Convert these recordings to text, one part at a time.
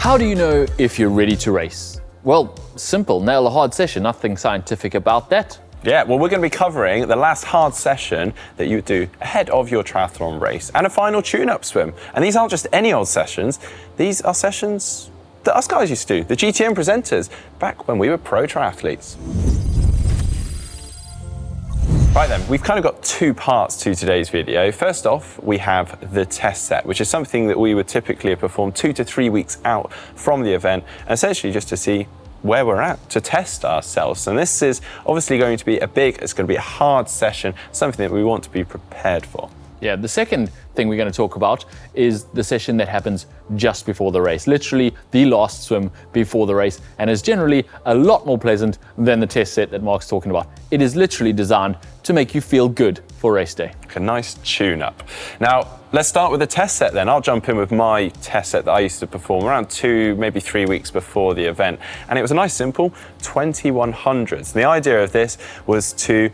How do you know if you're ready to race? Well, simple, nail a hard session, nothing scientific about that. Yeah, well, we're going to be covering the last hard session that you would do ahead of your triathlon race and a final tune-up swim. And these aren't just any old sessions, these are sessions that us guys used to do, the GTN presenters, back when we were pro triathletes. Right then, we've kind of got two parts to today's video. First off, we have the test set, which is something that we would typically perform 2 to 3 weeks out from the event, and essentially just to see where we're at, to test ourselves. And this is obviously going to be it's going to be a hard session, something that we want to be prepared for. Yeah, the second thing we're going to talk about is the session that happens just before the race, literally the last swim before the race, and is generally a lot more pleasant than the test set that Mark's talking about. It is literally designed to make you feel good for race day. A nice tune-up. Now, let's start with the test set then. I'll jump in with my test set that I used to perform around 2, maybe 3 weeks before the event. And it was a nice simple 2100s. And the idea of this was to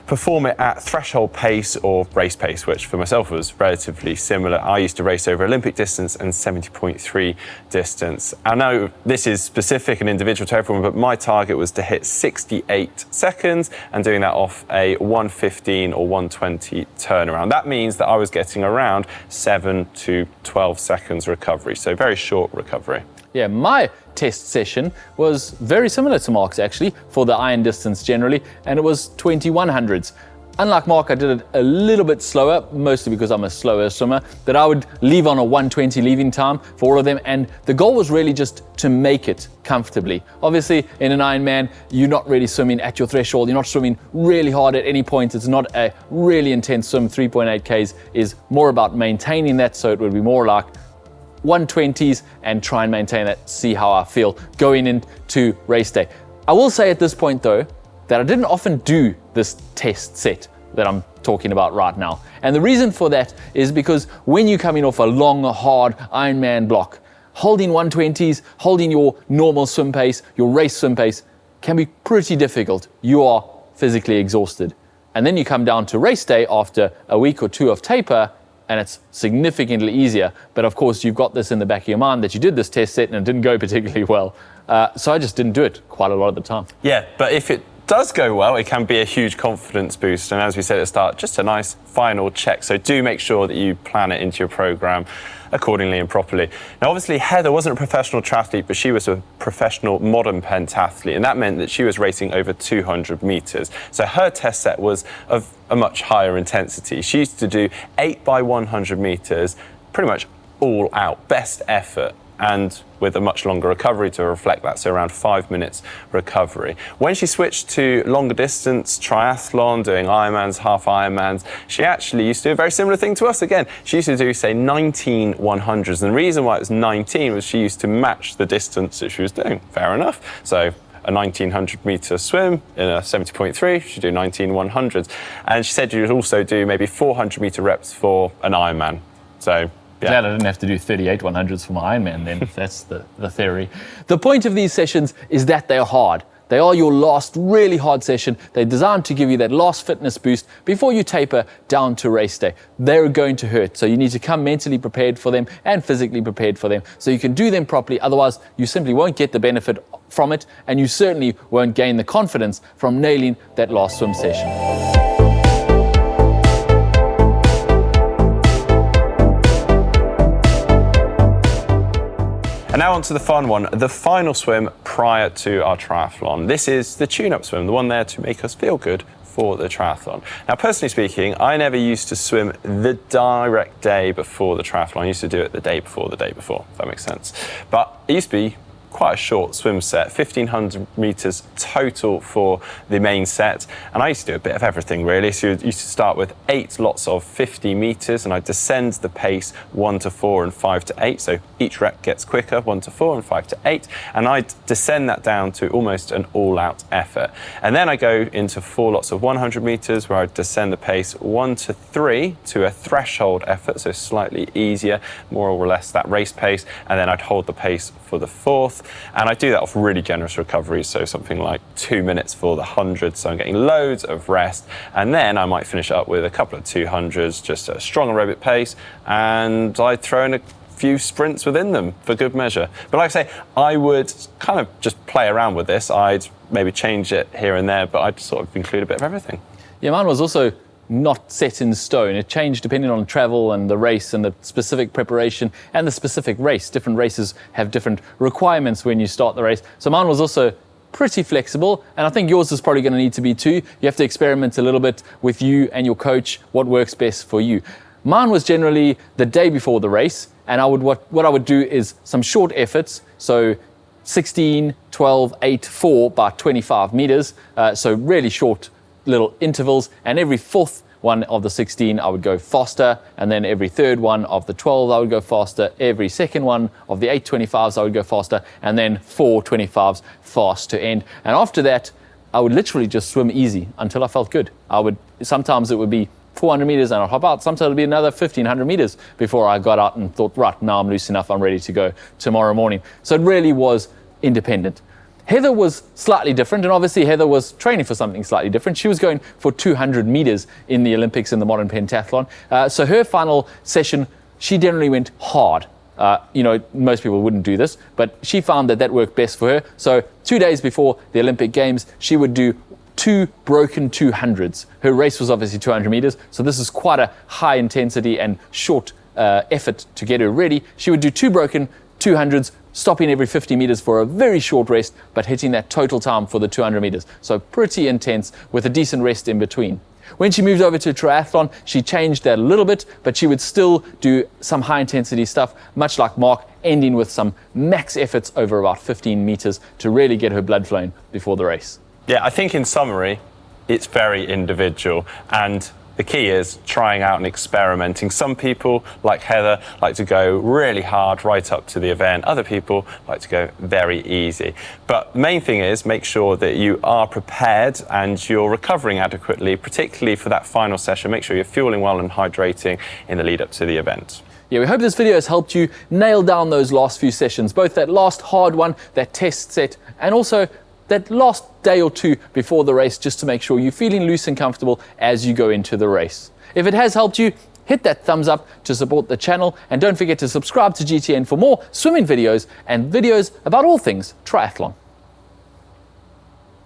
perform it at threshold pace or race pace, which for myself was relatively similar. I used to race over Olympic distance and 70.3 distance. I know this is specific and individual to everyone, but my target was to hit 68 seconds and doing that off a 115 or 120 turnaround. That means that I was getting around 7 to 12 seconds recovery, so very short recovery. Yeah, my test session was very similar to Mark's actually, for the iron distance generally, and it was 2100s. Unlike Mark, I did it a little bit slower, mostly because I'm a slower swimmer, that I would leave on a 120 leaving time for all of them, and the goal was really just to make it comfortably. Obviously, in an Ironman, you're not really swimming at your threshold, you're not swimming really hard at any point, it's not a really intense swim. 3.8 Ks is more about maintaining that, so it would be more like 120s and try and maintain that, see how I feel going into race day. I will say at this point though, that I didn't often do this test set that I'm talking about right now. And the reason for that is because when you're coming off a long, hard Ironman block, holding 120s, holding your normal swim pace, your race swim pace, can be pretty difficult. You are physically exhausted. And then you come down to race day after a week or two of taper, and it's significantly easier. But of course, you've got this in the back of your mind that you did this test set and it didn't go particularly well. So I just didn't do it quite a lot of the time. Yeah, but if it does go well, it can be a huge confidence boost. And as we said at the start, just a nice final check. So do make sure that you plan it into your program accordingly and properly. Now, obviously, Heather wasn't a professional triathlete, but she was a professional modern pentathlete. And that meant that she was racing over 200 meters. So her test set was of a much higher intensity. She used to do 8 by 100 meters, pretty much all out, best effort, and with a much longer recovery to reflect that, so around 5 minutes recovery. When she switched to longer distance triathlon, doing Ironmans, half Ironmans, she actually used to do a very similar thing to us again. She used to do, say, 19 100s. And the reason why it was 19 was she used to match the distance that she was doing. Fair enough. So a 1900 meter swim in a 70.3, she'd do 19 100s. And she said you'd also do maybe 400 meter reps for an Ironman. So yeah. Glad I didn't have to do 38 100s for my Ironman then, if that's the theory. The point of these sessions is that they're hard. They are your last really hard session. They're designed to give you that last fitness boost before you taper down to race day. They're going to hurt, so you need to come mentally prepared for them and physically prepared for them so you can do them properly. Otherwise, you simply won't get the benefit from it, and you certainly won't gain the confidence from nailing that last swim session. And now on to the fun one, the final swim prior to our triathlon. This is the tune-up swim, the one there to make us feel good for the triathlon. Now, personally speaking, I never used to swim the direct day before the triathlon. I used to do it the day before, if that makes sense. But it used to be quite a short swim set, 1500 meters total for the main set. And I used to do a bit of everything really. So you used to start with 8 lots of 50 meters and I descend the pace 1 to 4 and 5 to 8. So each rep gets quicker, 1 to 4 and 5 to 8. And I descend that down to almost an all-out effort. And then I go into 4 lots of 100 meters where I descend the pace 1 to 3 to a threshold effort. So slightly easier, more or less that race pace. And then I'd hold the pace for the 4th. And I do that off really generous recoveries, so something like 2 minutes for the 100, so I'm getting loads of rest. And then I might finish up with a couple of 200s, just a strong aerobic pace, and I throw in a few sprints within them for good measure. But like I say, I would kind of just play around with this. I'd maybe change it here and there, but I'd sort of include a bit of everything. Yeah, mine was also not set in stone. It changed depending on travel and the race and the specific preparation and the specific race. Different races have different requirements when you start the race. So mine was also pretty flexible, and I think yours is probably going to need to be too. You have to experiment a little bit with you and your coach, what works best for you. Mine was generally the day before the race, and what I would do is some short efforts, so 16, 12, 8, 4 by 25 meters, so really short little intervals, and every fourth one of the 16 I would go faster, and then every third one of the 12 I would go faster, every second one of the 825s I would go faster, and then 425s fast to end. And after that I would literally just swim easy until I felt good. Sometimes it would be 400 meters and I'd hop out, sometimes it would be another 1500 meters before I got out and thought, right, now I'm loose enough, I'm ready to go tomorrow morning. So it really was independent. Heather was slightly different, and obviously Heather was training for something slightly different. She was going for 200 meters in the Olympics in the modern pentathlon. So her final session, she generally went hard. Most people wouldn't do this, but she found that worked best for her. So 2 days before the Olympic Games, she would do 2 broken 200s. Her race was obviously 200 meters, so this is quite a high intensity and short effort to get her ready. She would do 2 broken 200s, stopping every 50 meters for a very short rest, but hitting that total time for the 200 meters. So pretty intense with a decent rest in between. When she moved over to triathlon, she changed that a little bit, but she would still do some high intensity stuff, much like Mark, ending with some max efforts over about 15 meters to really get her blood flowing before the race. Yeah, I think in summary, it's very individual, and the key is trying out and experimenting. Some people, like Heather, like to go really hard right up to the event. Other people like to go very easy. But the main thing is make sure that you are prepared and you're recovering adequately, particularly for that final session. Make sure you're fueling well and hydrating in the lead up to the event. Yeah, we hope this video has helped you nail down those last few sessions, both that last hard one, that test set, and also that last day or two before the race, just to make sure you're feeling loose and comfortable as you go into the race. If it has helped you, hit that thumbs up to support the channel, and don't forget to subscribe to GTN for more swimming videos and videos about all things triathlon.